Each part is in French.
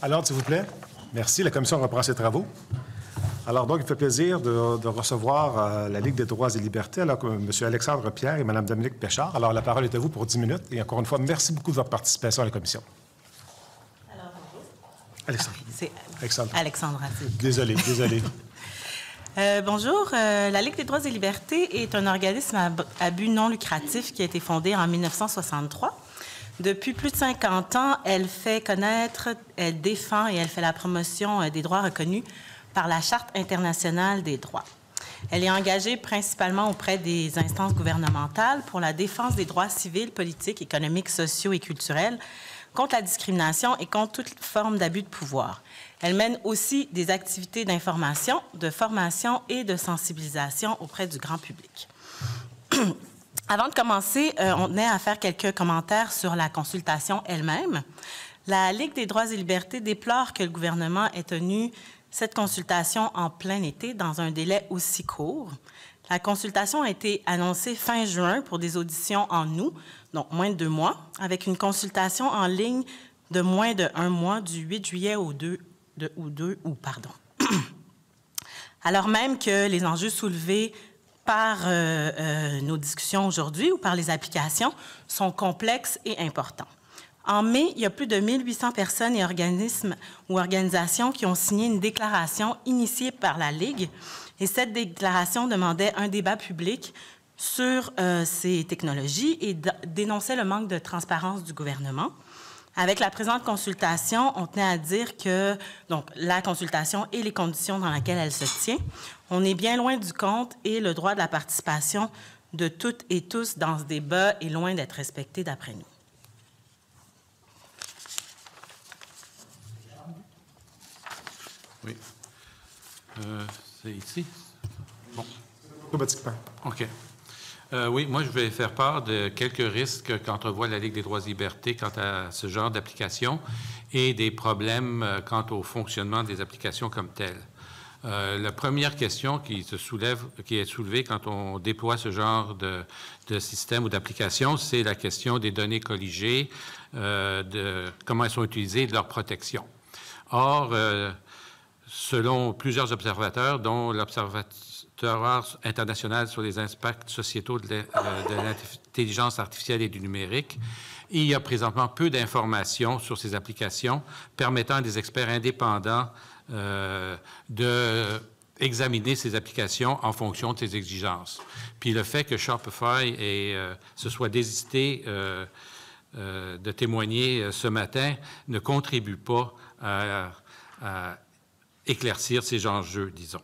À l'ordre, s'il vous plaît. Merci. La commission reprend ses travaux. Alors, donc, il fait plaisir de recevoir la Ligue des droits et libertés, alors que M. Alexandre Pierre et Mme Dominique Péchard. Alors, la parole est à vous pour 10 minutes. Et encore une fois, merci beaucoup de votre participation à la commission. Alors, bonjour. Alexandre. C'est Alexandre. Alexandre. Désolé. Bonjour. La Ligue des droits et libertés est un organisme à but non lucratif qui a été fondé en 1963. Depuis plus de 50 ans, elle fait connaître, elle défend et elle fait la promotion des droits reconnus par la Charte internationale des droits. Elle est engagée principalement auprès des instances gouvernementales pour la défense des droits civils, politiques, économiques, sociaux et culturels, contre la discrimination et contre toute forme d'abus de pouvoir. Elle mène aussi des activités d'information, de formation et de sensibilisation auprès du grand public. Avant de commencer, on tenait à faire quelques commentaires sur la consultation elle-même. La Ligue des droits et libertés déplore que le gouvernement ait tenu cette consultation en plein été dans un délai aussi court. La consultation a été annoncée fin juin pour des auditions en août, donc moins de 2 mois, avec une consultation en ligne de moins de 1 mois, du 8 juillet au 2 août. Alors même que les enjeux soulevés par nos discussions aujourd'hui ou par les applications sont complexes et importants. En mai, il y a plus de 1800 personnes et organismes ou organisations qui ont signé une déclaration initiée par la Ligue. Et cette déclaration demandait un débat public sur ces technologies et dénonçait le manque de transparence du gouvernement. Avec la présente consultation, on tenait à dire que donc, la consultation et les conditions dans lesquelles elle se tient, on est bien loin du compte et le droit de la participation de toutes et tous dans ce débat est loin d'être respecté d'après nous. Oui. C'est ici? Bon. Automatiquement. OK. Oui, moi, je vais faire part de quelques risques qu'entrevoit la Ligue des droits et libertés quant à ce genre d'application et des problèmes quant au fonctionnement des applications comme telles. La première question qui est soulevée quand on déploie ce genre de système ou d'application, c'est la question des données colligées, de comment elles sont utilisées et de leur protection. Or, selon plusieurs observateurs, dont l'Observatoire international sur les impacts sociétaux de l'intelligence artificielle et du numérique, il y a présentement peu d'informations sur ces applications permettant à des experts indépendants d'examiner ces applications en fonction de ces exigences. Puis le fait que Shopify se soit désisté de témoigner ce matin ne contribue pas à éclaircir ces enjeux, disons.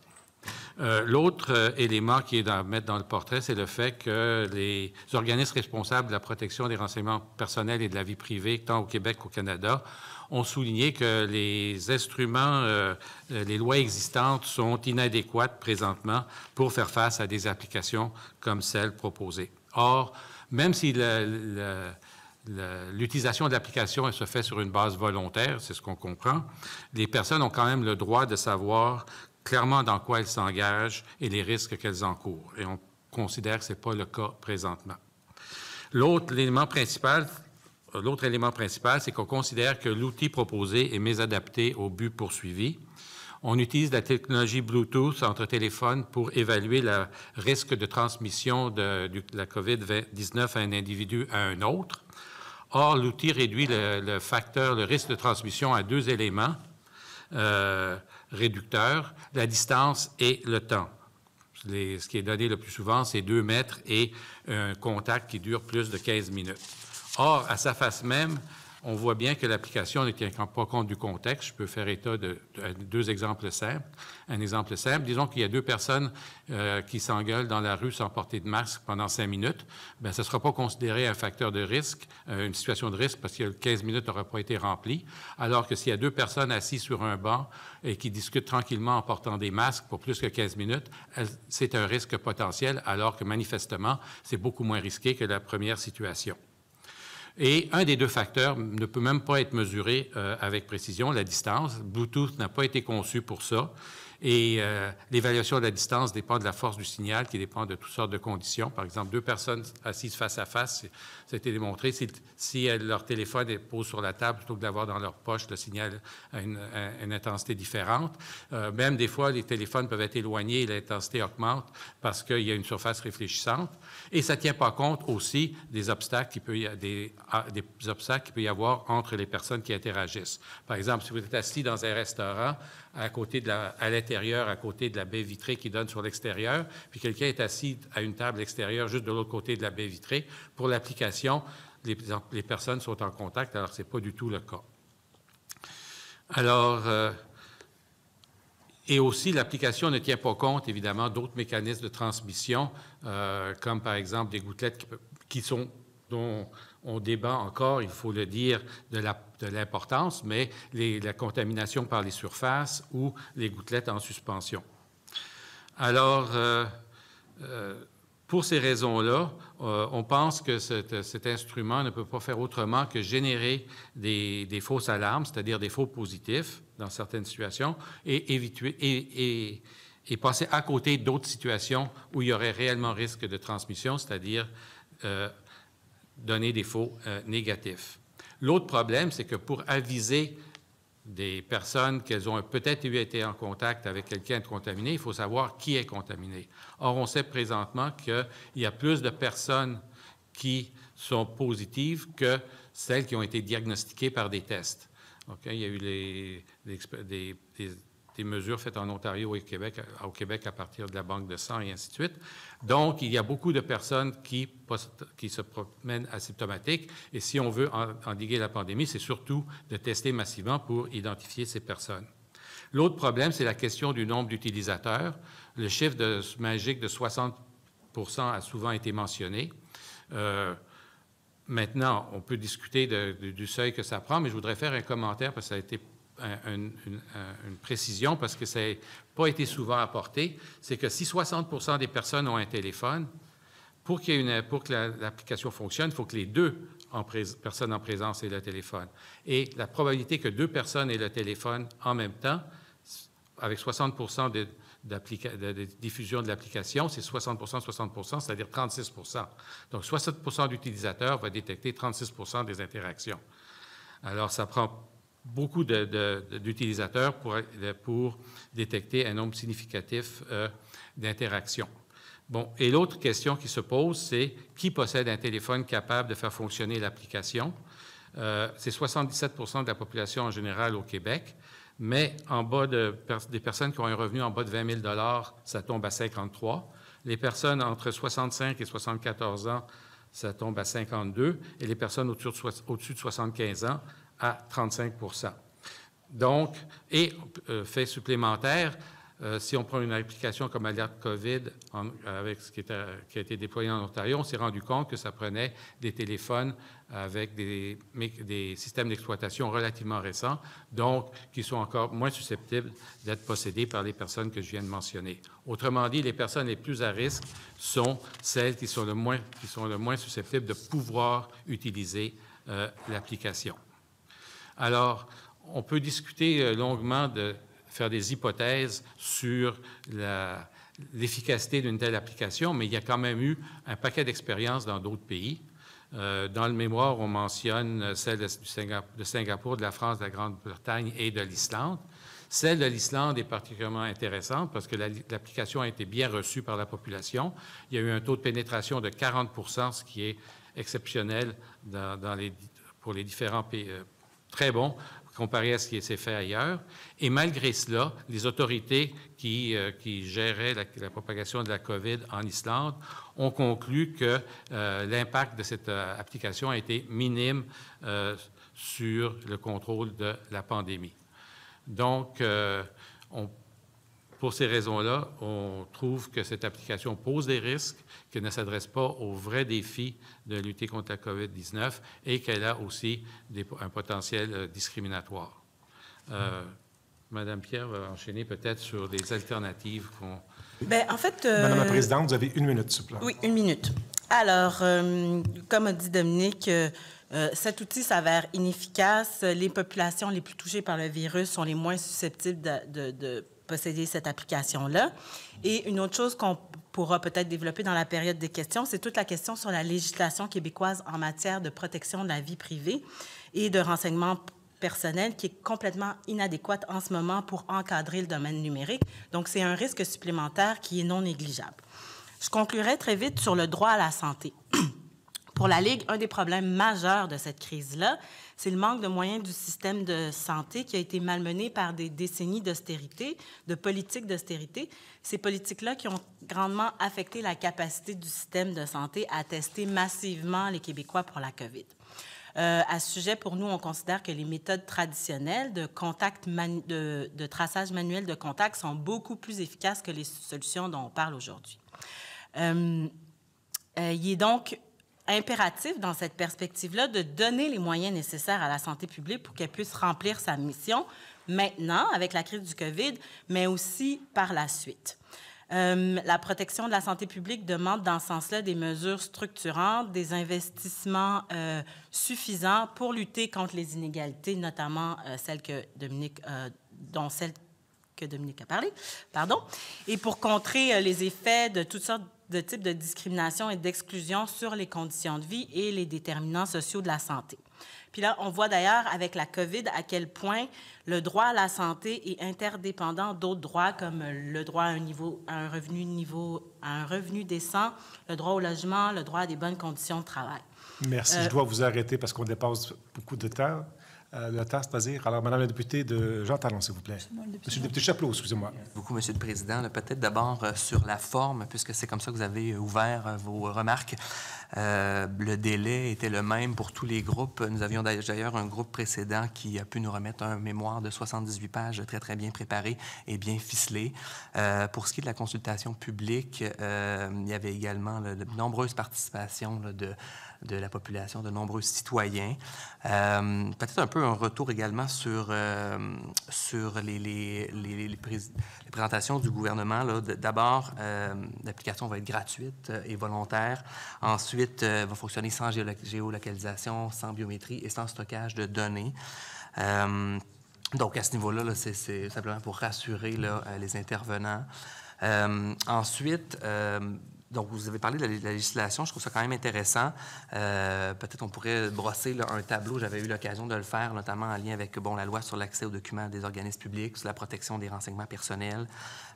L'autre élément qui est à mettre dans le portrait, c'est le fait que les organismes responsables de la protection des renseignements personnels et de la vie privée, tant au Québec qu'au Canada, ont souligné que les instruments, les lois existantes sont inadéquates présentement pour faire face à des applications comme celles proposées. Or, même si l'utilisation de l'application se fait sur une base volontaire, c'est ce qu'on comprend, les personnes ont quand même le droit de savoir clairement dans quoi elles s'engagent et les risques qu'elles encourent. Et on considère que ce n'est pas le cas présentement. L'autre élément principal, c'est qu'on considère que l'outil proposé est mésadapté au but poursuivi. On utilise la technologie Bluetooth entre téléphones pour évaluer le risque de transmission de la COVID-19 à un individu à un autre. Or, l'outil réduit le risque de transmission à 2 éléments réducteurs, la distance et le temps. Ce qui est donné le plus souvent, c'est 2 mètres et un contact qui dure plus de 15 minutes. Or, à sa face même, on voit bien que l'application ne tient pas compte du contexte. Je peux faire état de 2 exemples simples. Un exemple simple, disons qu'il y a 2 personnes qui s'engueulent dans la rue sans porter de masque pendant 5 minutes. Bien, ce ne sera pas considéré un facteur de risque, une situation de risque, parce que 15 minutes n'auraient pas été remplies. Alors que s'il y a 2 personnes assises sur un banc et qui discutent tranquillement en portant des masques pour plus que 15 minutes, c'est un risque potentiel, alors que manifestement, c'est beaucoup moins risqué que la première situation. Et un des 2 facteurs ne peut même pas être mesuré avec précision, la distance. Bluetooth n'a pas été conçu pour ça. Et l'évaluation de la distance dépend de la force du signal, qui dépend de toutes sortes de conditions. Par exemple, 2 personnes assises face à face, ça a été démontré, si leur téléphone est posé sur la table plutôt que d'avoir dans leur poche, le signal a une intensité différente. Même des fois, les téléphones peuvent être éloignés et l'intensité augmente parce qu'il y a une surface réfléchissante. Et ça ne tient pas compte aussi des obstacles qu'il peut y avoir entre les personnes qui interagissent. Par exemple, si vous êtes assis dans un restaurant, à l'intérieur, à côté de la baie vitrée qui donne sur l'extérieur, puis quelqu'un est assis à une table extérieure juste de l'autre côté de la baie vitrée, pour l'application, les personnes sont en contact, alors ce n'est pas du tout le cas. Alors, et aussi, l'application ne tient pas compte, évidemment, d'autres mécanismes de transmission, comme par exemple des gouttelettes dont on débat encore, il faut le dire, de l'importance, mais la contamination par les surfaces ou les gouttelettes en suspension. Alors, pour ces raisons-là, on pense que cet instrument ne peut pas faire autrement que générer des fausses alarmes, c'est-à-dire des faux positifs dans certaines situations, et passer à côté d'autres situations où il y aurait réellement risque de transmission, c'est-à-dire donner des faux négatifs. L'autre problème, c'est que pour aviser des personnes qu'elles ont peut-être été en contact avec quelqu'un de contaminé, il faut savoir qui est contaminé. Or, on sait présentement qu'il y a plus de personnes qui sont positives que celles qui ont été diagnostiquées par des tests. Okay? Il y a eu des mesures faites en Ontario et au Québec à partir de la banque de sang et ainsi de suite. Donc, il y a beaucoup de personnes qui se promènent asymptomatiques. Et si on veut endiguer la pandémie, c'est surtout de tester massivement pour identifier ces personnes. L'autre problème, c'est la question du nombre d'utilisateurs. Le chiffre magique de 60 % a souvent été mentionné. Maintenant, on peut discuter du seuil que ça prend, mais je voudrais faire un commentaire parce que ça a été une précision, parce que ça n'a pas été souvent apporté, c'est que si 60 % des personnes ont un téléphone, pour que l'application fonctionne, il faut que les 2 personnes en présence aient le téléphone. Et la probabilité que 2 personnes aient le téléphone en même temps, avec 60 % de diffusion de l'application, c'est 60 % 60 %, c'est-à-dire 36 %. Donc, 60 % d'utilisateurs va détecter 36 % des interactions. Alors, ça prend beaucoup d'utilisateurs pour détecter un nombre significatif d'interactions. Bon, et l'autre question qui se pose, c'est qui possède un téléphone capable de faire fonctionner l'application? C'est 77 % de la population en général au Québec, mais en bas des personnes qui ont un revenu en bas de 20 000 $, ça tombe à 53. Les personnes entre 65 et 74 ans, ça tombe à 52, et les personnes au-dessus de 75 ans, à 35 %. Donc, et fait supplémentaire, si on prend une application comme Alerte COVID, avec ce qui a été déployé en Ontario, on s'est rendu compte que ça prenait des téléphones avec des systèmes d'exploitation relativement récents, donc qui sont encore moins susceptibles d'être possédés par les personnes que je viens de mentionner. Autrement dit, les personnes les plus à risque sont celles qui sont le moins susceptibles de pouvoir utiliser l'application. Alors, on peut discuter longuement de faire des hypothèses sur l'efficacité d'une telle application, mais il y a quand même eu un paquet d'expériences dans d'autres pays. Dans le mémoire, on mentionne celle de Singapour, de la France, de la Grande-Bretagne et de l'Islande. Celle de l'Islande est particulièrement intéressante parce que l'application a été bien reçue par la population. Il y a eu un taux de pénétration de 40 %, ce qui est exceptionnel pour les différents pays, très bon comparé à ce qui s'est fait ailleurs. Et malgré cela, les autorités qui géraient la propagation de la COVID en Islande ont conclu que l'impact de cette application a été minime sur le contrôle de la pandémie. Donc, pour ces raisons-là, on trouve que cette application pose des risques, qu'elle ne s'adresse pas aux vrais défis de lutter contre la COVID-19 et qu'elle a aussi un potentiel discriminatoire. Madame Pierre va enchaîner peut-être sur des alternatives qu'on... Bien, en fait... Madame la Présidente, vous avez 1 minute, s'il vous plaît. Oui, 1 minute. Alors, comme a dit Dominique, cet outil s'avère inefficace. Les populations les plus touchées par le virus sont les moins susceptibles de posséder cette application-là. Et une autre chose qu'on pourra peut-être développer dans la période des questions, c'est toute la question sur la législation québécoise en matière de protection de la vie privée et de renseignement personnel qui est complètement inadéquate en ce moment pour encadrer le domaine numérique. Donc, c'est un risque supplémentaire qui est non négligeable. Je conclurai très vite sur le droit à la santé. Pour la Ligue, un des problèmes majeurs de cette crise-là, c'est le manque de moyens du système de santé qui a été malmené par des décennies d'austérité, de politiques d'austérité. Ces politiques-là qui ont grandement affecté la capacité du système de santé à tester massivement les Québécois pour la COVID. À ce sujet, pour nous, on considère que les méthodes traditionnelles de traçage manuel de contact sont beaucoup plus efficaces que les solutions dont on parle aujourd'hui. Il est donc impératif, dans cette perspective-là, de donner les moyens nécessaires à la santé publique pour qu'elle puisse remplir sa mission maintenant, avec la crise du COVID, mais aussi par la suite. La protection de la santé publique demande dans ce sens-là des mesures structurantes, des investissements suffisants pour lutter contre les inégalités, notamment celles que Dominique a parlé, et pour contrer les effets de toutes sortes de types de discrimination et d'exclusion sur les conditions de vie et les déterminants sociaux de la santé. Puis là, on voit d'ailleurs avec la COVID à quel point le droit à la santé est interdépendant d'autres droits comme le droit à un revenu décent, le droit au logement, le droit à des bonnes conditions de travail. Merci. Je dois vous arrêter parce qu'on dépasse beaucoup de temps. Le temps, c'est-à-dire. Alors, Madame la députée de Jean Talon, s'il vous plaît. Monsieur le député Chapleau, excusez-moi. Merci beaucoup, Monsieur le Président. Peut-être d'abord sur la forme, puisque c'est comme ça que vous avez ouvert vos remarques. Le délai était le même pour tous les groupes. Nous avions d'ailleurs un groupe précédent qui a pu nous remettre un mémoire de 78 pages très, très bien préparé et bien ficelé. Pour ce qui est de la consultation publique, il y avait également de nombreuses participations de la population, de nombreux citoyens. Peut-être un peu un retour également sur les présentations du gouvernement. D'abord, l'application va être gratuite et volontaire. Ensuite, va fonctionner sans géolocalisation, sans biométrie et sans stockage de données. Donc, à ce niveau-là, c'est simplement pour rassurer les intervenants. Ensuite, donc, vous avez parlé de la législation. Je trouve ça quand même intéressant. Peut-être on pourrait brosser un tableau. J'avais eu l'occasion de le faire, notamment en lien avec la loi sur l'accès aux documents des organismes publics, sur la protection des renseignements personnels,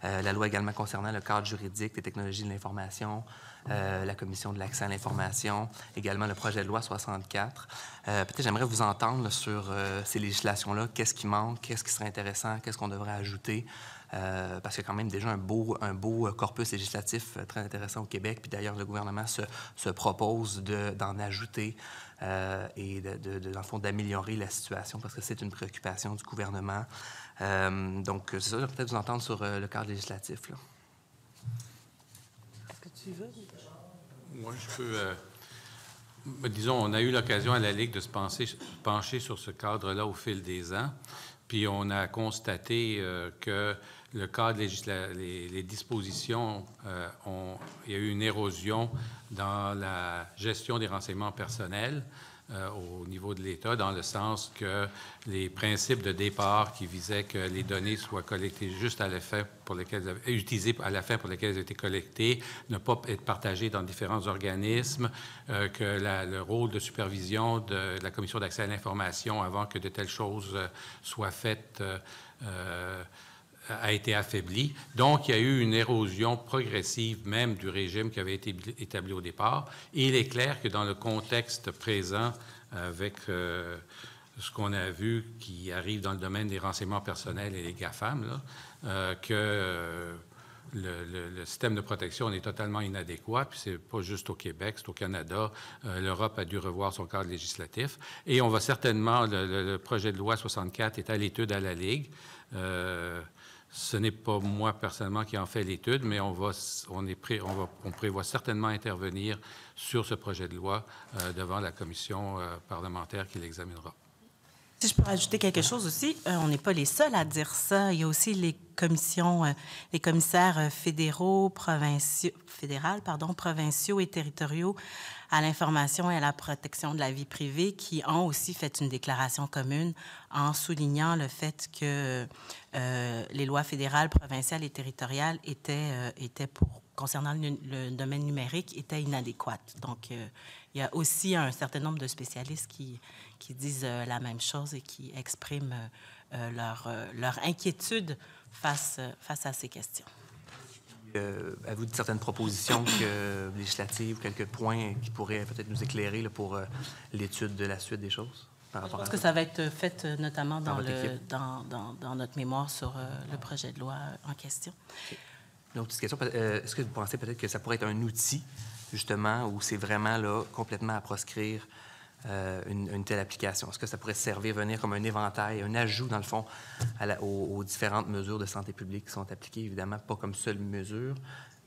la loi également concernant le cadre juridique des technologies de l'information, la Commission de l'accès à l'information, également le projet de loi 64. Peut-être j'aimerais vous entendre sur ces législations-là. Qu'est-ce qui manque? Qu'est-ce qui serait intéressant? Qu'est-ce qu'on devrait ajouter? Parce qu'il y a quand même déjà un beau corpus législatif très intéressant au Québec. Puis d'ailleurs, le gouvernement se propose d'en ajouter et dans le fond, d'améliorer la situation parce que c'est une préoccupation du gouvernement. Donc, c'est ça, je vais peut-être vous entendre sur le cadre législatif. Là. Est-ce que tu veux? Moi, je peux... disons, on a eu l'occasion à la Ligue de se pencher sur ce cadre-là au fil des ans. Puis on a constaté que le cadre les dispositions, il y a eu une érosion dans la gestion des renseignements personnels au niveau de l'État, dans le sens que les principes de départ qui visaient que les données soient collectées juste à la fin utilisées à la fin pour lesquelles elles ont été collectées, ne pas être partagées dans différents organismes, que le rôle de supervision de la Commission d'accès à l'information avant que de telles choses soient faites a été affaibli. Donc, il y a eu une érosion progressive même du régime qui avait été établi au départ. Et il est clair que dans le contexte présent, avec ce qu'on a vu qui arrive dans le domaine des renseignements personnels et les GAFAM, là, que le système de protection est totalement inadéquat, puis c'est pas juste au Québec, c'est au Canada. L'Europe a dû revoir son cadre législatif. Et on va certainement, le projet de loi 64 est à l'étude à la Ligue. Ce n'est pas moi personnellement qui en fait l'étude, mais on prévoit certainement intervenir sur ce projet de loi devant la commission parlementaire qui l'examinera. Si je peux rajouter quelque chose aussi, on n'est pas les seuls à dire ça. Il y a aussi les commissaires fédéraux, provinciaux et territoriaux à l'information et à la protection de la vie privée qui ont aussi fait une déclaration commune en soulignant le fait que les lois fédérales, provinciales et territoriales concernant le domaine numérique, étaient inadéquates. Donc, il y a aussi un certain nombre de spécialistes qui disent la même chose et qui expriment leur inquiétude face à ces questions. Avez-vous certaines propositions législatives, quelques points qui pourraient peut-être nous éclairer là, pour l'étude de la suite des choses? Je pense que ça va être fait notamment dans notre mémoire sur le projet de loi en question. Okay. Une autre question, est-ce que vous pensez peut-être que ça pourrait être un outil, justement, où c'est vraiment là, complètement à proscrire une telle application? Est-ce que ça pourrait venir comme un éventail, un ajout, dans le fond, aux différentes mesures de santé publique qui sont appliquées, évidemment, pas comme seule mesure,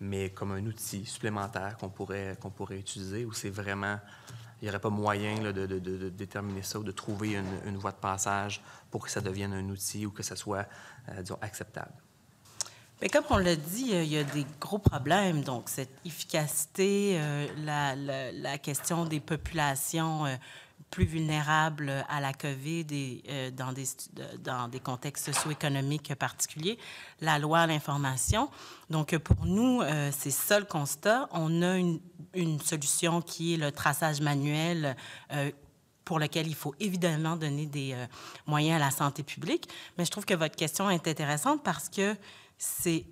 mais comme un outil supplémentaire qu'on pourrait utiliser, où c'est vraiment... Il n'y aurait pas moyen là, de déterminer ça ou de trouver une voie de passage pour que ça devienne un outil ou que ça soit, disons, acceptable? Bien, comme on l'a dit, il y a des gros problèmes. Donc, cette efficacité, la question des populations plus vulnérables à la COVID et dans des contextes socio-économiques particuliers, la loi à l'information. Donc, pour nous, c'est ça le constat. On a une solution qui est le traçage manuel pour lequel il faut évidemment donner des moyens à la santé publique. Mais je trouve que votre question est intéressante parce que c'est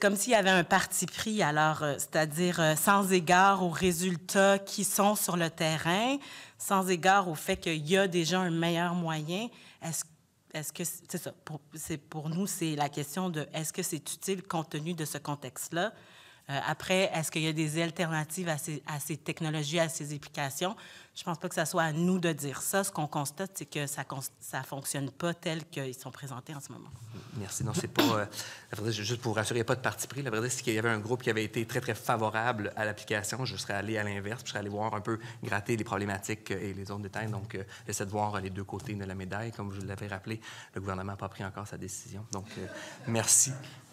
comme s'il y avait un parti pris, alors, c'est-à-dire sans égard aux résultats qui sont sur le terrain, sans égard au fait qu'il y a déjà un meilleur moyen. Est-ce que c'est ça? Pour nous, c'est la question de est-ce que c'est utile compte tenu de ce contexte-là? Après, est-ce qu'il y a des alternatives à ces technologies, à ces applications? Je ne pense pas que ça soit à nous de dire ça. Ce qu'on constate, c'est que ça ne fonctionne pas tel qu'ils sont présentés en ce moment. Merci. Non, c'est pas... juste pour vous rassurer, il n'y a pas de parti pris. La vraie, c'est qu'il y avait un groupe qui avait été très, très favorable à l'application. Je serais allé à l'inverse. Je serais allé voir un peu, gratter les problématiques et les zones détails. Donc, j'essaie de voir les deux côtés de la médaille. Comme je l'avais rappelé, le gouvernement n'a pas pris encore sa décision. Donc, merci.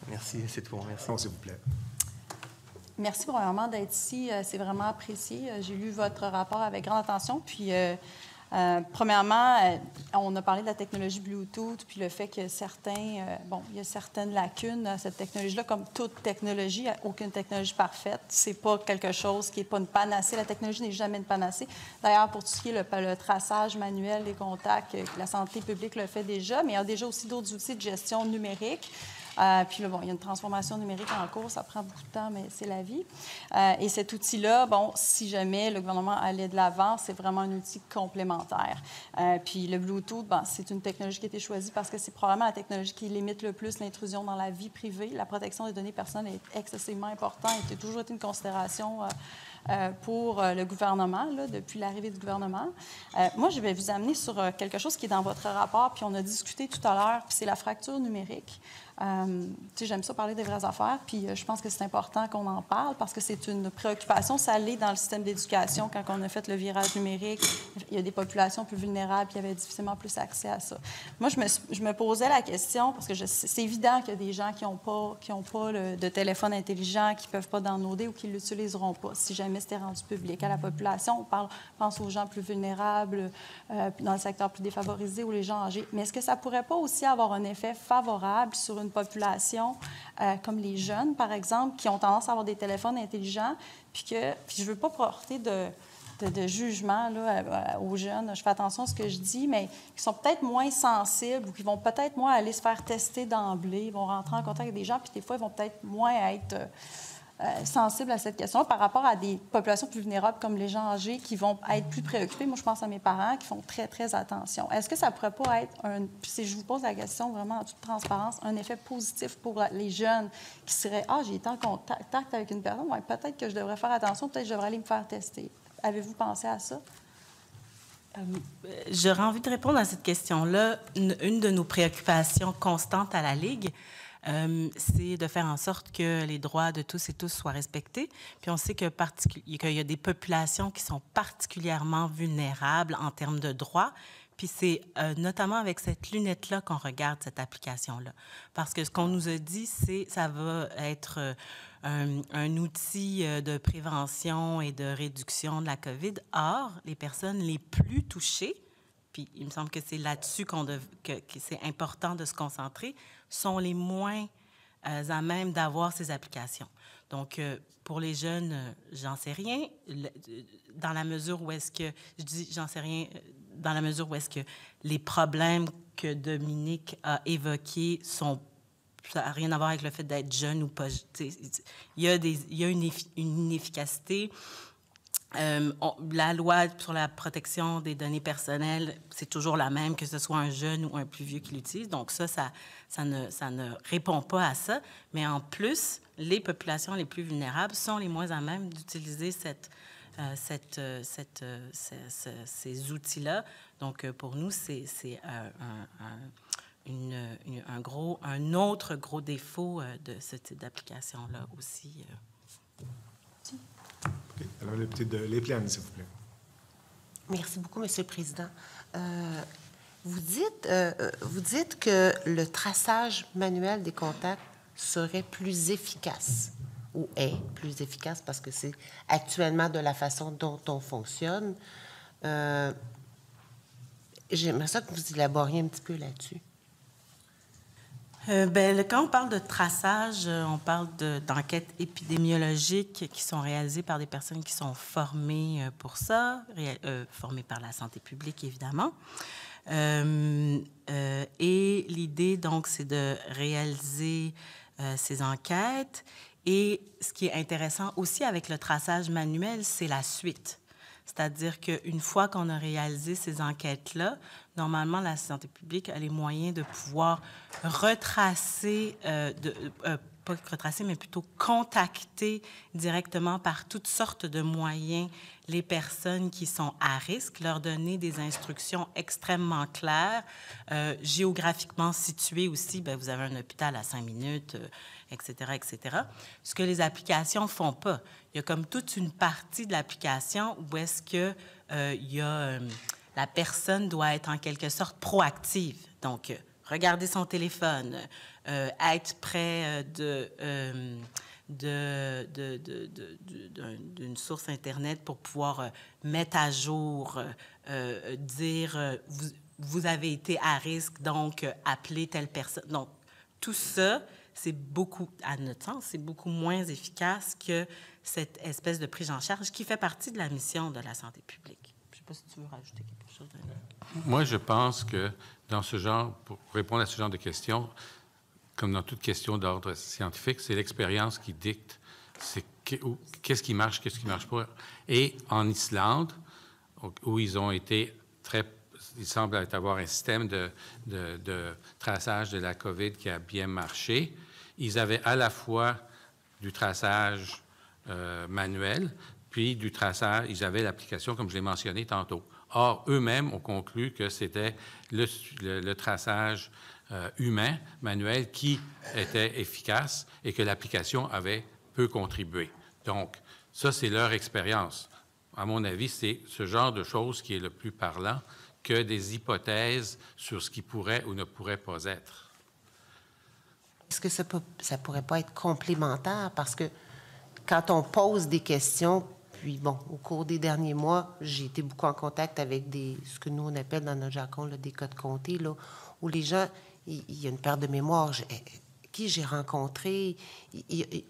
Merci, c'est tout. Merci. Bon, s'il vous plaît. Merci premièrement d'être ici. C'est vraiment apprécié. J'ai lu votre rapport avec grande attention. Puis, premièrement, on a parlé de la technologie Bluetooth, puis le fait que il y a certaines lacunes à cette technologie-là, comme toute technologie, il n'y a aucune technologie parfaite. C'est pas quelque chose qui n'est pas une panacée. La technologie n'est jamais une panacée. D'ailleurs, pour tout ce qui est le traçage manuel des contacts, la santé publique le fait déjà, mais il y a déjà aussi d'autres outils de gestion numérique. Puis là, bon, il y a une transformation numérique en cours, ça prend beaucoup de temps, mais c'est la vie. Et cet outil-là, bon, si jamais le gouvernement allait de l'avant, c'est vraiment un outil complémentaire. Puis le Bluetooth, ben, c'est une technologie qui a été choisie parce que c'est probablement la technologie qui limite le plus l'intrusion dans la vie privée. La protection des données personnelles est excessivement importante et a toujours été une considération pour le gouvernement, là, depuis l'arrivée du gouvernement. Moi, je vais vous amener sur quelque chose qui est dans votre rapport, puis on a discuté tout à l'heure, puis c'est la fracture numérique. J'aime ça parler des vraies affaires, puis je pense que c'est important qu'on en parle parce que c'est une préoccupation. Ça l'est dans le système d'éducation quand on a fait le virage numérique. Il y a des populations plus vulnérables qui avaient difficilement plus accès à ça. Moi, je me posais la question parce que c'est évident qu'il y a des gens qui n'ont pas de téléphone intelligent, qui ne peuvent pas downloader ou qui ne l'utiliseront pas si jamais c'était rendu public. À la population, on pense aux gens plus vulnérables, dans le secteur plus défavorisé ou les gens âgés. Mais est-ce que ça ne pourrait pas aussi avoir un effet favorable sur une population comme les jeunes, par exemple, qui ont tendance à avoir des téléphones intelligents, puis je ne veux pas porter de jugement là, aux jeunes, je fais attention à ce que je dis, mais qui sont peut-être moins sensibles ou qui vont peut-être moins aller se faire tester d'emblée, ils vont rentrer en contact avec des gens, puis des fois, ils vont peut-être moins être sensibles à cette question par rapport à des populations plus vulnérables comme les gens âgés qui vont être plus préoccupés. Moi, je pense à mes parents qui font très, très attention. Est-ce que ça ne pourrait pas être, si je vous pose la question vraiment en toute transparence, un effet positif pour les jeunes qui seraient « Ah, j'ai été en contact avec une personne, ouais, peut-être que je devrais faire attention, peut-être que je devrais aller me faire tester. » Avez-vous pensé à ça? J'aurais envie de répondre à cette question-là. Une de nos préoccupations constantes à la Ligue, c'est de faire en sorte que les droits de tous et tous soient respectés. Puis on sait qu'il y a des populations qui sont particulièrement vulnérables en termes de droits. Puis c'est notamment avec cette lunette-là qu'on regarde cette application-là. Parce que ce qu'on nous a dit, c'est ça va être un outil de prévention et de réduction de la COVID. Or, les personnes les plus touchées, puis il me semble que c'est là-dessus que c'est important de se concentrer, sont les moins à même d'avoir ces applications. Donc, pour les jeunes, j'en sais rien. Dans la mesure où est-ce que, je dis j'en sais rien, dans la mesure où est-ce que les problèmes que Dominique a évoqués sont, ça n'a rien à voir avec le fait d'être jeune ou pas. Il y a une inefficacité. La loi sur la protection des données personnelles, c'est toujours la même, que ce soit un jeune ou un plus vieux qui l'utilise. Donc ça ne répond pas à ça. Mais en plus, les populations les plus vulnérables sont les moins à même d'utiliser ces outils-là. Donc pour nous, c'est un autre gros défaut de ce type d'application-là aussi. Okay. Alors, le petit de Lépliane, s'il vous plaît. Merci beaucoup, Monsieur le Président. Vous dites que le traçage manuel des contacts serait plus efficace, ou est plus efficace, parce que c'est actuellement de la façon dont on fonctionne. J'aimerais ça que vous élaboriez un petit peu là-dessus. Quand on parle de traçage, on parle d'enquêtes épidémiologiques qui sont réalisées par des personnes qui sont formées pour ça, formées par la santé publique, évidemment. Et l'idée, donc, c'est de réaliser ces enquêtes. Et ce qui est intéressant aussi avec le traçage manuel, c'est la suite. C'est-à-dire qu'une fois qu'on a réalisé ces enquêtes-là, normalement, la santé publique a les moyens de pouvoir retracer, pas retracer, mais plutôt contacter directement par toutes sortes de moyens les personnes qui sont à risque, leur donner des instructions extrêmement claires, géographiquement situées aussi. Bien, vous avez un hôpital à 5 minutes, etc., etc. Ce que les applications ne font pas. Il y a comme toute une partie de l'application où est-ce que la personne doit être en quelque sorte proactive. Donc, regarder son téléphone, être près d'une source Internet pour pouvoir mettre à jour, dire vous avez été à risque, donc appelez telle personne. Donc, tout ça, c'est beaucoup, à notre sens, c'est beaucoup moins efficace que cette espèce de prise en charge qui fait partie de la mission de la santé publique. Je ne sais pas si tu veux rajouter quelque chose. Moi, je pense que dans ce genre, pour répondre à ce genre de questions, comme dans toute question d'ordre scientifique, c'est l'expérience qui dicte qu'est-ce qui marche pas. Et en Islande, où ils ont été il semble avoir un système de traçage de la COVID qui a bien marché. Ils avaient à la fois du traçage manuel, puis du traçage, ils avaient l'application, comme je l'ai mentionné tantôt. Or, eux-mêmes ont conclu que c'était le traçage humain, manuel, qui était efficace et que l'application avait peu contribué. Donc, ça, c'est leur expérience. À mon avis, c'est ce genre de choses qui est le plus parlant que des hypothèses sur ce qui pourrait ou ne pourrait pas être. Est-ce que ça pourrait pas être complémentaire? Parce que quand on pose des questions, puis bon, au cours des derniers mois, j'ai été beaucoup en contact avec ce que nous, on appelle dans notre jargon, là, des cas de comté, là, où les gens, il y a une perte de mémoire. Qui j'ai rencontré? Il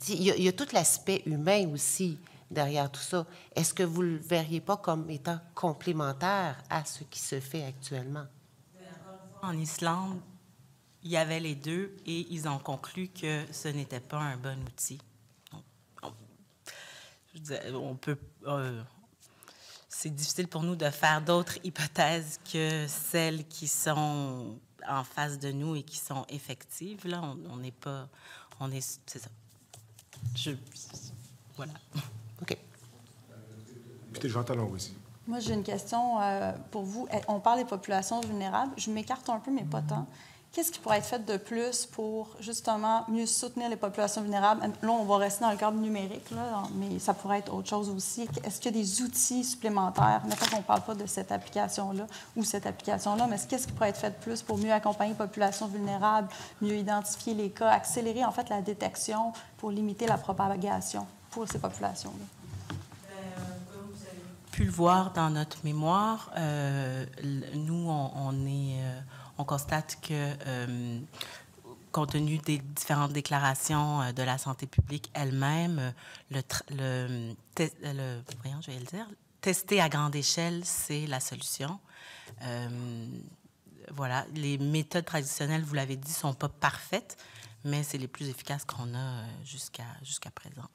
y a tout l'aspect humain aussi derrière tout ça. Est-ce que vous ne le verriez pas comme étant complémentaire à ce qui se fait actuellement? En Islande, il y avait les deux et ils ont conclu que ce n'était pas un bon outil. C'est difficile pour nous de faire d'autres hypothèses que celles qui sont en face de nous et qui sont effectives. Là, on n'est pas... c'est ça. Voilà. OK. Puis Jean Talon aussi. Moi, j'ai une question pour vous. On parle des populations vulnérables. Je m'écarte un peu, mais pas tant. qu'est-ce qui pourrait être fait de plus pour, justement, mieux soutenir les populations vulnérables? Là, on va rester dans le cadre numérique, là, mais ça pourrait être autre chose aussi. Est-ce qu'il y a des outils supplémentaires? Maintenant qu'on ne parle pas de cette application-là ou cette application-là, mais qu'est-ce qui pourrait être fait de plus pour mieux accompagner les populations vulnérables, mieux identifier les cas, accélérer, en fait, la détection pour limiter la propagation pour ces populations-là? Pu le voir dans notre mémoire, nous, on constate que, compte tenu des différentes déclarations de la santé publique elle-même, voyons, je vais le dire, tester à grande échelle, c'est la solution. Voilà, les méthodes traditionnelles, vous l'avez dit, sont pas parfaites, mais c'est les plus efficaces qu'on a jusqu'à présent.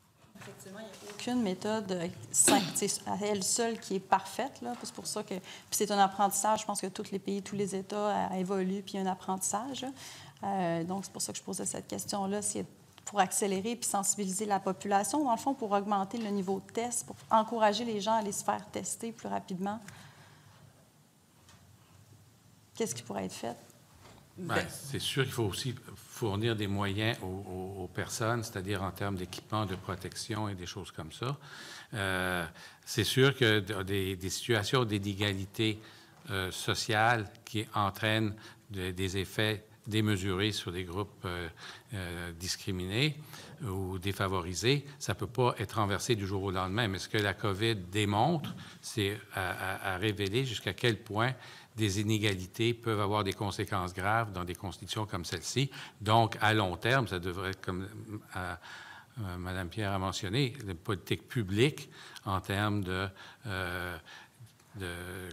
Effectivement, il n'y a aucune méthode à elle seule qui est parfaite. C'est pour ça que... Puis c'est un apprentissage. Je pense que tous les pays, tous les États évoluent, puis il y a un apprentissage. Donc, c'est pour ça que je posais cette question-là. C'est pour accélérer puis sensibiliser la population, dans le fond, pour augmenter le niveau de test, pour encourager les gens à aller se faire tester plus rapidement. Qu'est-ce qui pourrait être fait? Bien, c'est sûr qu'il faut aussi fournir des moyens aux personnes, c'est-à-dire en termes d'équipement, de protection et des choses comme ça. C'est sûr que des situations d'inégalité sociale qui entraînent des effets démesurés sur des groupes discriminés ou défavorisés, ça ne peut pas être renversé du jour au lendemain. Mais ce que la COVID démontre, c'est à révéler jusqu'à quel point des inégalités peuvent avoir des conséquences graves dans des constitutions comme celle-ci. Donc, à long terme, ça devrait être, comme Mme Pierre a mentionné, une politique publique en termes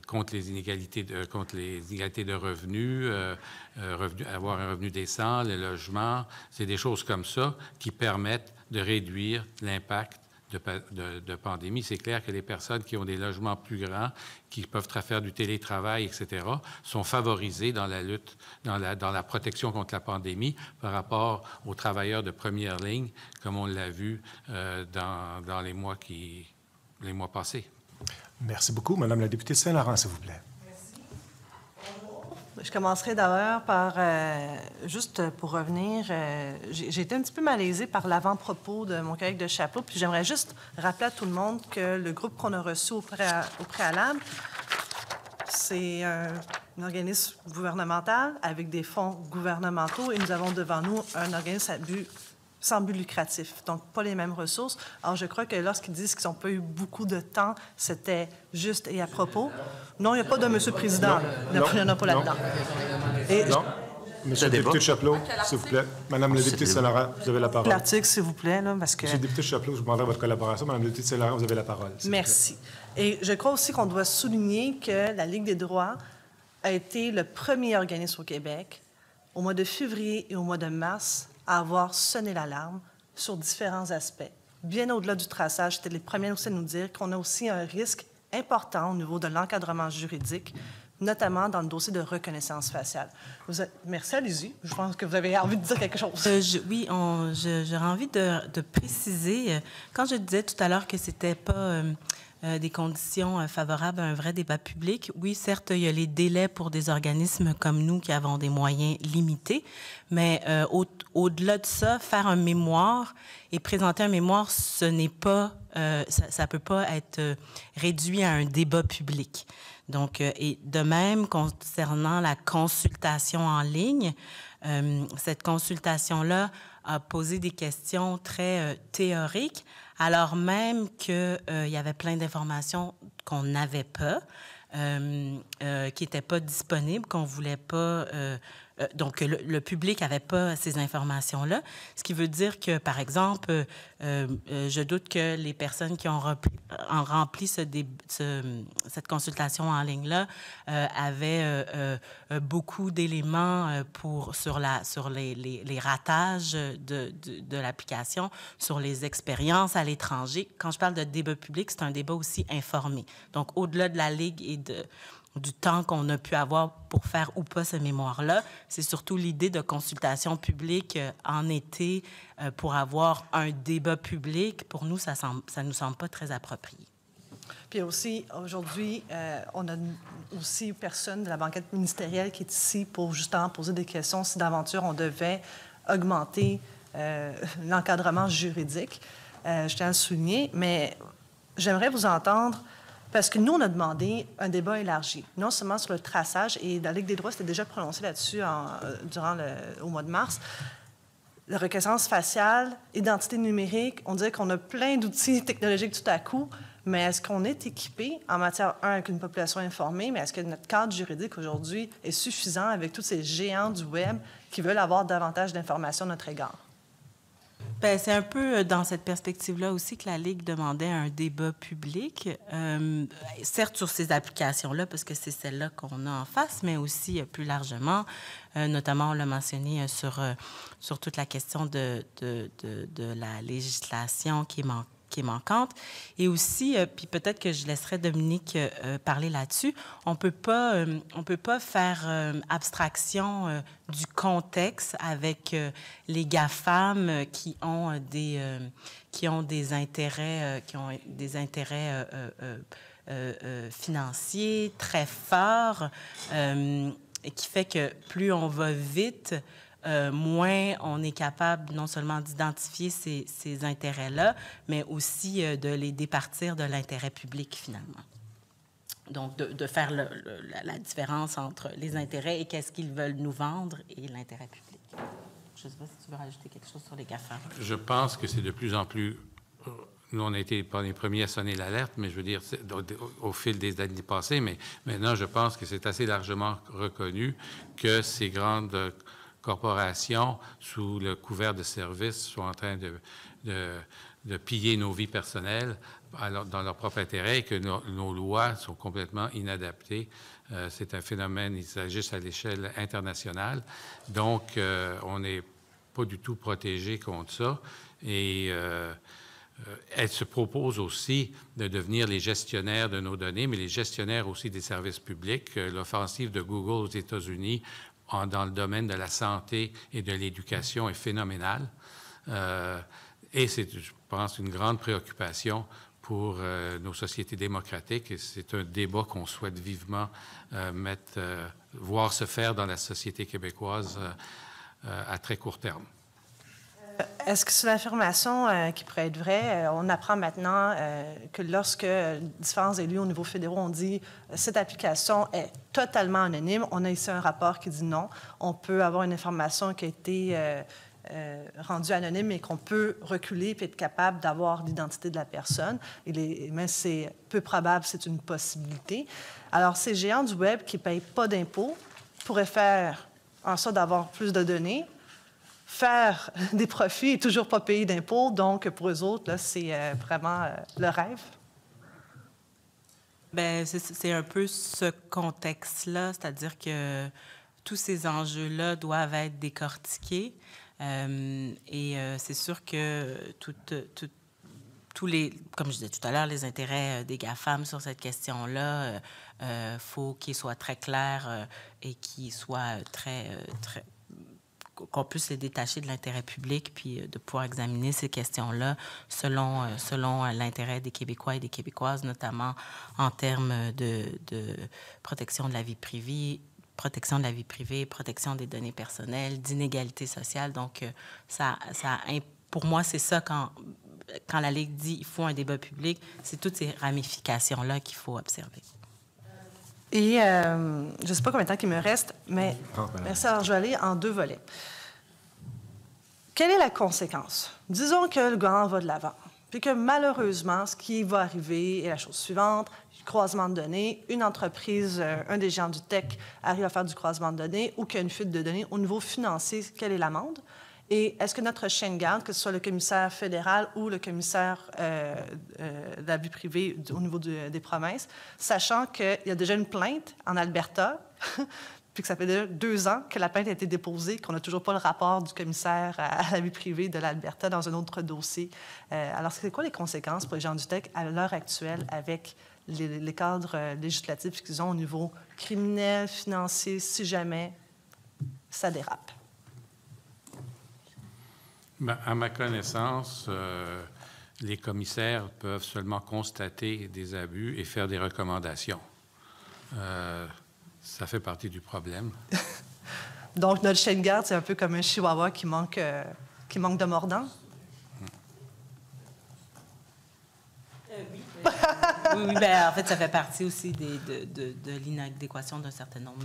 contre les inégalités de revenus, avoir un revenu décent, le logement. C'est des choses comme ça qui permettent de réduire l'impact de pandémie. C'est clair que les personnes qui ont des logements plus grands, qui peuvent faire du télétravail, etc., sont favorisées dans la lutte, dans la protection contre la pandémie par rapport aux travailleurs de première ligne, comme on l'a vu dans les mois passés. Merci beaucoup. Madame la députée de Saint-Laurent, s'il vous plaît. Je commencerai d'abord par, juste pour revenir, j'ai été un petit peu malaisée par l'avant-propos de mon collègue de Chapleau, puis j'aimerais juste rappeler à tout le monde que le groupe qu'on a reçu au préalable, c'est un organisme gouvernemental avec des fonds gouvernementaux et nous avons devant nous un organisme sans but lucratif, donc pas les mêmes ressources. Alors, je crois que lorsqu'ils disent qu'ils n'ont pas eu beaucoup de temps, c'était juste et à propos. Non, il n'y a pas de Monsieur le Président. Il n'y en a pas là-dedans. Non. Monsieur le député de Chapleau, s'il vous plaît. Madame la députée de Saint-Laurent, vous avez la parole. L'article, s'il vous plaît, là, parce que... Monsieur le député de Chapleau, je vous demanderai votre collaboration. Madame la députée de Saint-Laurent, vous avez la parole. Merci. Et je crois aussi qu'on doit souligner que la Ligue des droits a été le premier organisme au Québec, au mois de février et au mois de mars, à avoir sonné l'alarme sur différents aspects. Bien au-delà du traçage, c'était les premiers aussi à nous dire qu'on a aussi un risque important au niveau de l'encadrement juridique, notamment dans le dossier de reconnaissance faciale. Merci, allez-y. Je pense que vous avez envie de dire quelque chose. Oui, j'aurais envie de préciser. Quand je disais tout à l'heure que c'était pas des conditions favorables à un vrai débat public, oui, certes, il y a les délais pour des organismes comme nous qui avons des moyens limités, mais au-delà de ça, faire un mémoire et présenter un mémoire, ce n'est pas, ça peut pas être réduit à un débat public. Donc, et de même, concernant la consultation en ligne, cette consultation-là a posé des questions très théoriques, alors même qu'il y avait plein d'informations qu'on n'avait pas, qui n'étaient pas disponibles, qu'on ne voulait pas... donc, le public n'avait pas ces informations-là, ce qui veut dire que, par exemple, je doute que les personnes qui ont rempli cette consultation en ligne-là avaient beaucoup d'éléments sur les ratages de l'application, sur les expériences à l'étranger. Quand je parle de débat public, c'est un débat aussi informé. Donc, au-delà de la Ligue et du temps qu'on a pu avoir pour faire ou pas ce mémoire-là, c'est surtout l'idée de consultation publique en été pour avoir un débat public. Pour nous, ça nous semble pas très approprié. Puis aussi, aujourd'hui, on a aussi personne de la banquette ministérielle qui est ici pour justement poser des questions si d'aventure on devait augmenter l'encadrement juridique. Je tiens à le souligner, mais j'aimerais vous entendre, parce que nous, on a demandé un débat élargi, non seulement sur le traçage, et la Ligue des droits s'était déjà prononcée là-dessus au mois de mars. La reconnaissance faciale, identité numérique, on dirait qu'on a plein d'outils technologiques tout à coup, mais est-ce qu'on est équipé en matière, avec une population informée, mais est-ce que notre cadre juridique aujourd'hui est suffisant avec tous ces géants du Web qui veulent avoir davantage d'informations à notre égard? Bien, c'est un peu dans cette perspective-là aussi que la Ligue demandait un débat public, certes sur ces applications-là, parce que c'est celle-là qu'on a en face, mais aussi plus largement, notamment on l'a mentionné sur toute la question de la législation qui est manquante. Et aussi, puis peut-être que je laisserai Dominique parler là-dessus, on peut pas faire abstraction du contexte avec les GAFAM qui ont des intérêts financiers très forts, et qui fait que plus on va vite, moins on est capable non seulement d'identifier ces intérêts-là, mais aussi de les départir de l'intérêt public, finalement. Donc, de faire la différence entre les intérêts et qu'est-ce qu'ils veulent nous vendre et l'intérêt public. Je ne sais pas si tu veux rajouter quelque chose sur les GAFAM. Je pense que c'est de plus en plus... Nous, on a été pas les premiers à sonner l'alerte, mais je veux dire, au fil des années passées, mais maintenant, je pense que c'est assez largement reconnu que ces grandes corporations, sous le couvert de services, sont en train de piller nos vies personnelles dans leur propre intérêt et que nos lois sont complètement inadaptées. C'est un phénomène, il s'agisse à l'échelle internationale. Donc, on n'est pas du tout protégé contre ça. Et elle se propose aussi de devenir les gestionnaires de nos données, mais les gestionnaires aussi des services publics. L'offensive de Google aux États-Unis dans le domaine de la santé et de l'éducation est phénoménale. Et c'est, je pense, une grande préoccupation pour nos sociétés démocratiques. Et c'est un débat qu'on souhaite vivement voir se faire dans la société québécoise à très court terme. Est-ce que c'est une affirmation qui pourrait être vraie? On apprend maintenant que lorsque différents élus au niveau fédéral ont dit cette application est totalement anonyme, on a ici un rapport qui dit non. On peut avoir une information qui a été rendue anonyme et qu'on peut reculer et être capable d'avoir l'identité de la personne. Mais c'est peu probable, c'est une possibilité. Alors, ces géants du Web qui ne payent pas d'impôts pourraient faire en sorte d'avoir plus de données, faire des profits et toujours pas payer d'impôts. Donc, pour eux autres, là, c'est vraiment le rêve. Bien, c'est un peu ce contexte-là, c'est-à-dire que tous ces enjeux-là doivent être décortiqués. C'est sûr que tous les, comme je disais tout à l'heure, les intérêts des GAFAM sur cette question-là, faut qu'ils soient très clairs et qu'ils soient qu'on puisse les détacher de l'intérêt public, puis de pouvoir examiner ces questions-là selon l'intérêt des Québécois et des Québécoises, notamment en termes de protection de la vie privée, protection des données personnelles, d'inégalité sociale. Donc, pour moi, c'est ça quand la Ligue dit qu'il faut un débat public, c'est toutes ces ramifications-là qu'il faut observer. Et je ne sais pas combien de temps il me reste, mais merci. Alors, je vais aller en deux volets. Quelle est la conséquence? Disons que le gouvernement va de l'avant, puis que malheureusement, ce qui va arriver est la chose suivante, croisement de données, une entreprise, un des géants du tech arrive à faire du croisement de données ou qu'il y a une fuite de données au niveau financier, quelle est l'amende? Et est-ce que notre chien de garde, que ce soit le commissaire fédéral ou le commissaire de la vie privée au niveau des provinces, sachant qu'il y a déjà une plainte en Alberta, puis que ça fait déjà 2 ans que la plainte a été déposée, qu'on n'a toujours pas le rapport du commissaire à la vie privée de l'Alberta dans un autre dossier. Alors, c'est quoi les conséquences pour les gens du tech à l'heure actuelle avec les cadres législatifs qu'ils ont au niveau criminel, financier, si jamais ça dérape? Bien, à ma connaissance, les commissaires peuvent seulement constater des abus et faire des recommandations. Ça fait partie du problème. Donc, notre chien de garde, c'est un peu comme un chihuahua qui manque de mordant? Oui, bien, en fait, ça fait partie aussi de l'inadéquation d'un certain nombre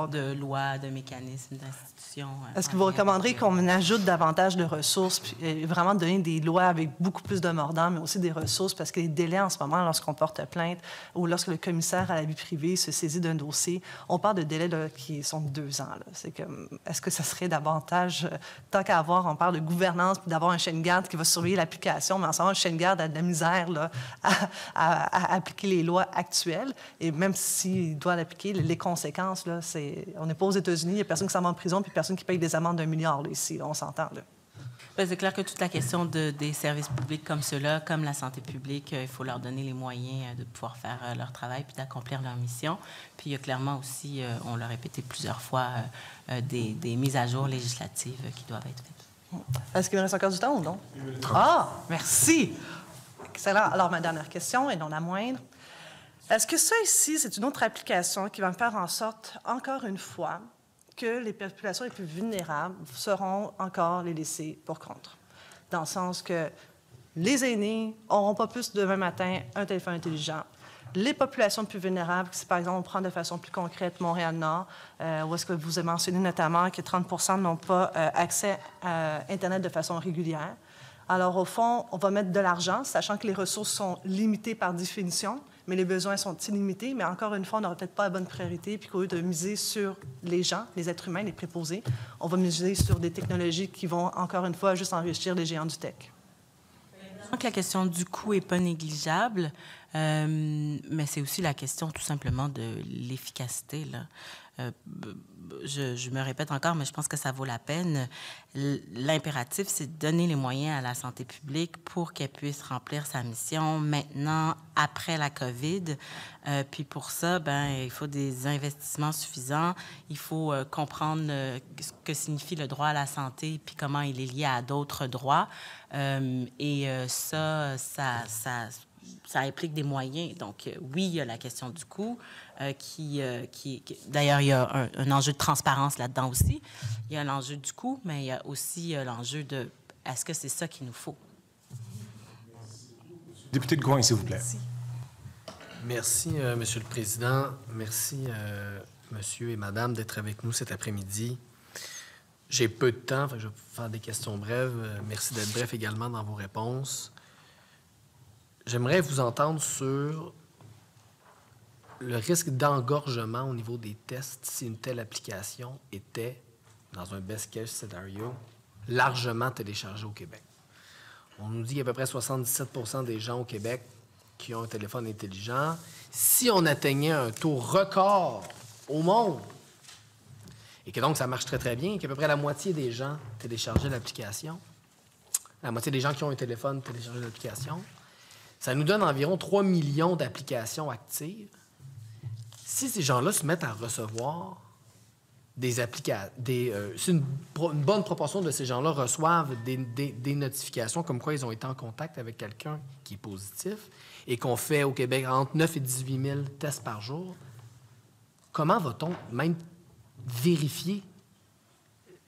de lois, de mécanismes, d'institutions. Est-ce que vous recommanderez qu'on ajoute davantage de ressources, puis vraiment donner des lois avec beaucoup plus de mordants, mais aussi des ressources, parce que les délais en ce moment, lorsqu'on porte plainte ou lorsque le commissaire à la vie privée se saisit d'un dossier, on parle de délais là, qui sont de 2 ans. C'est comme, est-ce que ça serait davantage, tant qu'à avoir, on parle de gouvernance, puis d'avoir un chien de garde qui va surveiller l'application, mais en ce moment, un chien de garde a de la misère là, à appliquer les lois actuelles, et même s'il doit l'appliquer, les conséquences, là, on n'est pas aux États-Unis, il n'y a personne qui s'en va en prison, puis personne qui paye des amendes d'1 milliard, là, ici, on s'entend. Bien, c'est clair que toute la question des services publics comme ceux-là, comme la santé publique, il faut leur donner les moyens de pouvoir faire leur travail puis d'accomplir leur mission. Puis il y a clairement aussi, on l'a répété plusieurs fois, des mises à jour législatives qui doivent être faites. Est-ce qu'il me reste encore du temps ou non? Ah, merci! Excellent. Alors, ma dernière question, et non la moindre. Est-ce que ça ici, c'est une autre application qui va faire en sorte, encore une fois, que les populations les plus vulnérables seront encore les laissées pour compte? Dans le sens que les aînés n'auront pas plus demain matin un téléphone intelligent. Les populations plus vulnérables, si par exemple on prend de façon plus concrète Montréal-Nord, où est-ce que vous avez mentionné notamment que 30 n'ont pas accès à Internet de façon régulière. Alors, au fond, on va mettre de l'argent, sachant que les ressources sont limitées par définition, mais les besoins sont illimités. Mais encore une fois, on n'aura peut-être pas la bonne priorité, puis qu'au lieu de miser sur les gens, les êtres humains, les préposés, on va miser sur des technologies qui vont, encore une fois, juste enrichir les géants du tech. Donc, la question du coût n'est pas négligeable, mais c'est aussi la question tout simplement de l'efficacité, là. Je me répète encore, mais je pense que ça vaut la peine. L'impératif, c'est de donner les moyens à la santé publique pour qu'elle puisse remplir sa mission maintenant, après la COVID. Puis pour ça, il faut des investissements suffisants. Il faut comprendre ce que signifie le droit à la santé puis comment il est lié à d'autres droits. Ça implique des moyens. Donc, oui, il y a la question du coût, d'ailleurs, il y a un enjeu de transparence là-dedans aussi. Il y a l'enjeu du coût, mais il y a aussi l'enjeu de est-ce que c'est ça qu'il nous faut? Député de Gouin, s'il vous plaît. Merci, Monsieur le Président. Merci, Monsieur et Madame, d'être avec nous cet après-midi. J'ai peu de temps, je vais faire des questions brèves. Merci d'être bref également dans vos réponses. J'aimerais vous entendre sur le risque d'engorgement au niveau des tests si une telle application était, dans un best-case scenario, largement téléchargée au Québec. On nous dit qu'il y a à peu près 77 des gens au Québec qui ont un téléphone intelligent. Si on atteignait un taux record au monde, et que donc ça marche très, très bien, qu'à peu près la moitié des gens téléchargeaient l'application, la moitié des gens qui ont un téléphone téléchargeaient l'application, ça nous donne environ 3 millions d'applications actives. Si ces gens-là se mettent à recevoir des applications, si une bonne proportion de ces gens-là reçoivent des notifications comme quoi ils ont été en contact avec quelqu'un qui est positif et qu'on fait au Québec entre 9 et 18 000 tests par jour, comment va-t-on même vérifier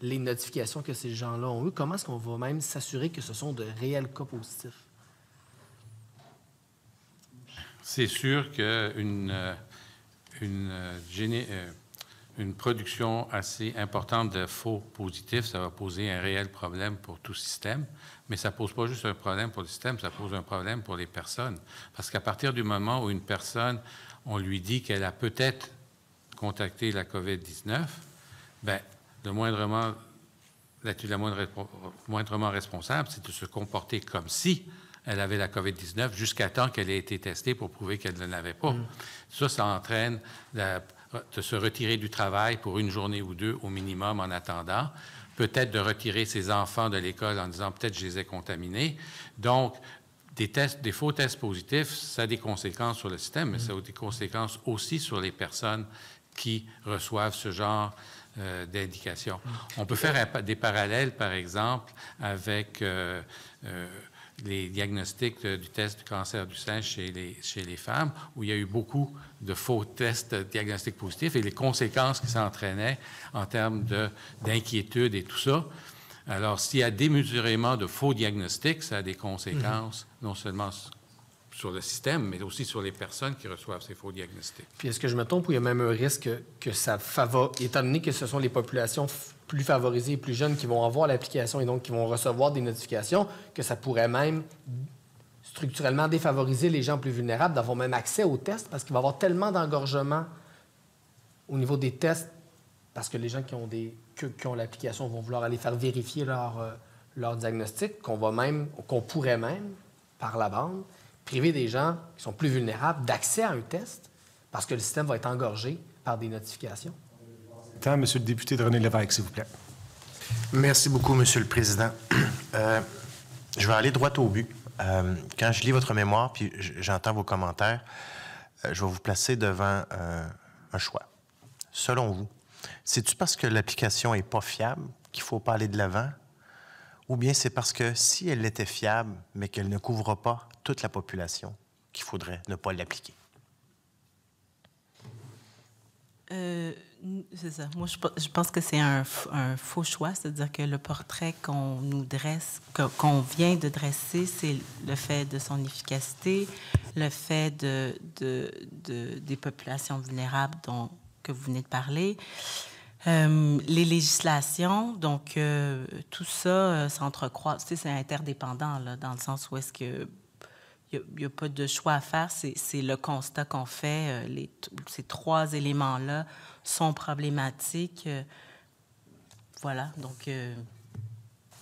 les notifications que ces gens-là ont eues? Comment est-ce qu'on va même s'assurer que ce sont de réels cas positifs? C'est sûr qu'une production assez importante de faux positifs, ça va poser un réel problème pour tout système. Mais ça ne pose pas juste un problème pour le système, ça pose un problème pour les personnes. Parce qu'à partir du moment où une personne, on lui dit qu'elle a peut-être contacté la COVID-19, bien, le moindrement responsable, c'est de se comporter comme si elle avait la COVID-19 jusqu'à temps qu'elle ait été testée pour prouver qu'elle ne l'avait pas. Ça entraîne de se retirer du travail pour une journée ou deux au minimum en attendant, peut-être de retirer ses enfants de l'école en disant peut-être je les ai contaminés. Donc, des faux tests positifs, ça a des conséquences sur le système, mais ça a des conséquences aussi sur les personnes qui reçoivent ce genre d'indications. On peut faire des parallèles, par exemple, avec les diagnostics du test du cancer du sein chez les femmes, où il y a eu beaucoup de faux tests diagnostiques positifs et les conséquences qui s'entraînaient en termes d'inquiétude et tout ça. Alors, s'il y a démesurément de faux diagnostics, ça a des conséquences non seulement sur le système, mais aussi sur les personnes qui reçoivent ces faux diagnostics. Puis est-ce que je me trompe ou il y a même un risque que ça favorise, étant donné que ce sont les populations plus favorisées et plus jeunes qui vont avoir l'application et donc qui vont recevoir des notifications, que ça pourrait même structurellement défavoriser les gens plus vulnérables d'avoir même accès aux tests parce qu'il va y avoir tellement d'engorgement au niveau des tests parce que les gens qui ont l'application vont vouloir aller faire vérifier leur diagnostic qu'on pourrait même, par la bande, priver des gens qui sont plus vulnérables d'accès à un test parce que le système va être engorgé par des notifications. Monsieur le député de René Lévesque, s'il vous plaît. Merci beaucoup, Monsieur le Président. Je vais aller droit au but. Quand je lis votre mémoire puis j'entends vos commentaires, je vais vous placer devant un choix. Selon vous, c'est-tu parce que l'application n'est pas fiable qu'il ne faut pas aller de l'avant? Ou bien c'est parce que si elle était fiable, mais qu'elle ne couvre pas toute la population, qu'il faudrait ne pas l'appliquer? C'est ça. Moi, je pense que c'est un faux choix, c'est-à-dire que le portrait qu'on nous dresse, qu'on vient de dresser, c'est le fait de son efficacité, le fait des populations vulnérables que vous venez de parler, les législations, donc tout ça s'entrecroise. Tu sais, c'est interdépendant, là, dans le sens où est-ce que il n'y a pas de choix à faire, c'est le constat qu'on fait. Ces trois éléments-là sont problématiques. Voilà, donc je ne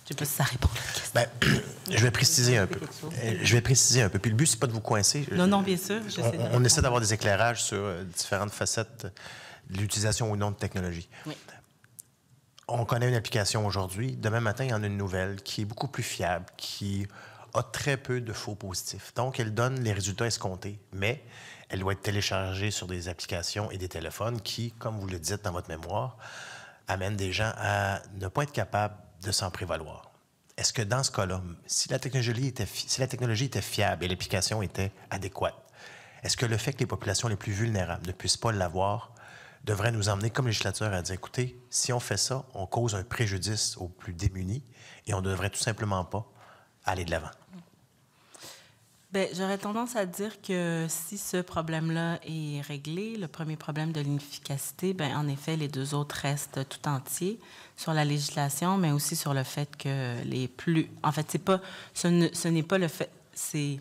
sais pas si ça répond à la question. Bien, je vais préciser un peu. Puis le but, c'est pas de vous coincer. Non, bien sûr. On essaie d'avoir des éclairages sur différentes facettes de l'utilisation ou non de technologie. Oui. On connaît une application aujourd'hui. Demain matin, il y en a une nouvelle qui est beaucoup plus fiable, qui a très peu de faux positifs. Donc, elle donne les résultats escomptés, mais elle doit être téléchargée sur des applications et des téléphones qui, comme vous le dites dans votre mémoire, amènent des gens à ne pas être capables de s'en prévaloir. Est-ce que dans ce cas-là, si la technologie était fiable et l'application était adéquate, est-ce que le fait que les populations les plus vulnérables ne puissent pas l'avoir devrait nous emmener comme législateur à dire, écoutez, si on fait ça, on cause un préjudice aux plus démunis et on ne devrait tout simplement pas aller de l'avant? Bien, j'aurais tendance à dire que si ce problème-là est réglé, le premier problème de l'inefficacité, bien, en effet, les deux autres restent tout entiers sur la législation, mais aussi sur le fait que les plus... En fait, ce n'est pas le fait... C'est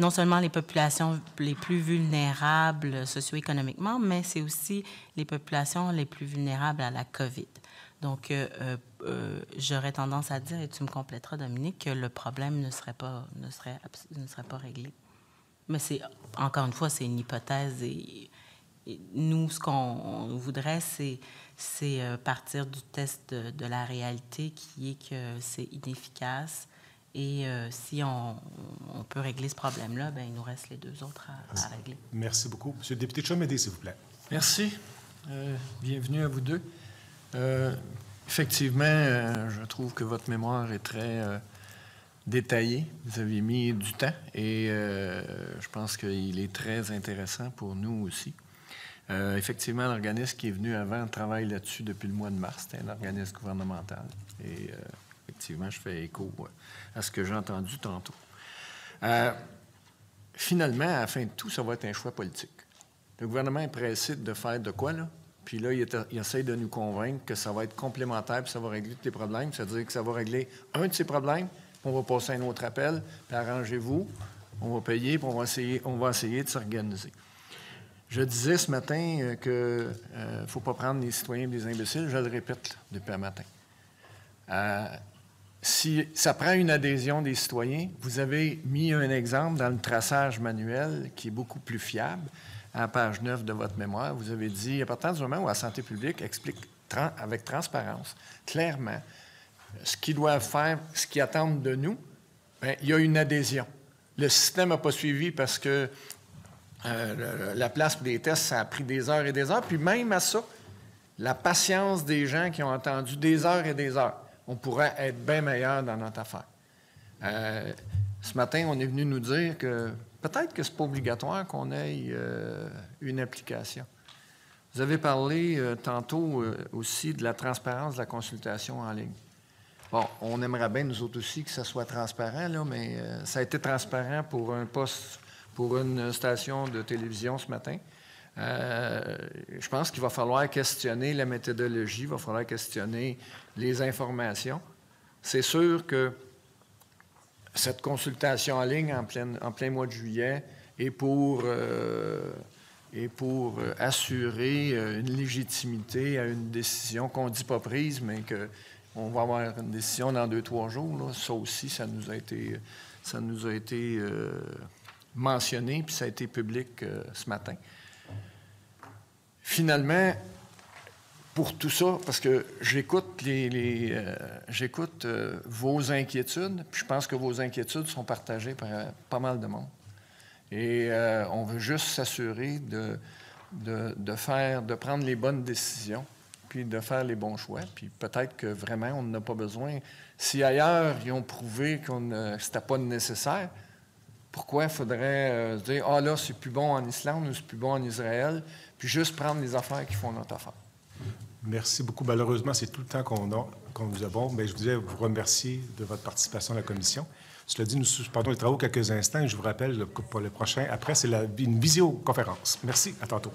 non seulement les populations les plus vulnérables socio-économiquement, mais c'est aussi les populations les plus vulnérables à la COVID. Donc, j'aurais tendance à dire, et tu me compléteras, Dominique, que le problème ne serait pas réglé. Mais encore une fois, c'est une hypothèse. Et nous, ce qu'on voudrait, c'est partir du test de la réalité qui est que c'est inefficace. Et si on peut régler ce problème-là, bien, il nous reste les deux autres à régler. Merci beaucoup. Monsieur le député Chomedey, s'il vous plaît. Merci. Bienvenue à vous deux. Effectivement, je trouve que votre mémoire est très détaillée. Vous avez mis du temps et je pense qu'il est très intéressant pour nous aussi. Effectivement, l'organisme qui est venu avant travaille là-dessus depuis le mois de mars. C'est un organisme gouvernemental. Et effectivement, je fais écho à ce que j'ai entendu tantôt. Finalement, à la fin de tout, ça va être un choix politique. Le gouvernement est pressé de faire de quoi, là? Puis là, il essaie de nous convaincre que ça va être complémentaire, puis ça va régler tous les problèmes. C'est-à-dire que ça va régler un de ces problèmes, puis on va passer à un autre appel, puis arrangez-vous, on va payer, puis on va essayer de s'organiser. Je disais ce matin qu'il ne faut pas prendre les citoyens des imbéciles. Je le répète là, depuis un matin. Si ça prend une adhésion des citoyens, vous avez mis un exemple dans le traçage manuel qui est beaucoup plus fiable. À la page 9 de votre mémoire, vous avez dit, à partir du moment où la santé publique explique avec transparence, clairement, ce qu'ils doivent faire, ce qu'ils attendent de nous, bien, il y a une adhésion. Le système n'a pas suivi parce que la place pour les tests, ça a pris des heures et des heures. Puis même à ça, la patience des gens qui ont attendu des heures et des heures, on pourrait être bien meilleur dans notre affaire. ce matin, on est venu nous dire que peut-être que ce n'est pas obligatoire qu'on ait une application. Vous avez parlé tantôt aussi de la transparence de la consultation en ligne. Bon, on aimerait bien, nous autres aussi, que ça soit transparent, là, mais ça a été transparent pour un poste, pour une station de télévision ce matin. Je pense qu'il va falloir questionner la méthodologie, il va falloir questionner les informations. C'est sûr que cette consultation en ligne en plein mois de juillet est pour assurer une légitimité à une décision qu'on ne dit pas prise, mais qu'on va avoir une décision dans 2-3 jours. Là. Ça aussi, ça nous a été mentionné, puis ça a été public ce matin. Finalement, pour tout ça, parce que j'écoute vos inquiétudes, puis je pense que vos inquiétudes sont partagées par pas mal de monde. Et on veut juste s'assurer de prendre les bonnes décisions, puis de faire les bons choix. Puis peut-être que vraiment, on n'en a pas besoin. Si ailleurs, ils ont prouvé que c'était pas nécessaire, pourquoi il faudrait se dire « Ah là, c'est plus bon en Islande ou c'est plus bon en Israël », puis juste prendre les affaires qui font notre affaire. Merci beaucoup. Malheureusement, c'est tout le temps qu'on nous a bon. Mais je voudrais vous remercier de votre participation à la commission. Cela dit, nous suspendons les travaux quelques instants et je vous rappelle pour le prochain. Après, c'est une visioconférence. Merci. À tantôt.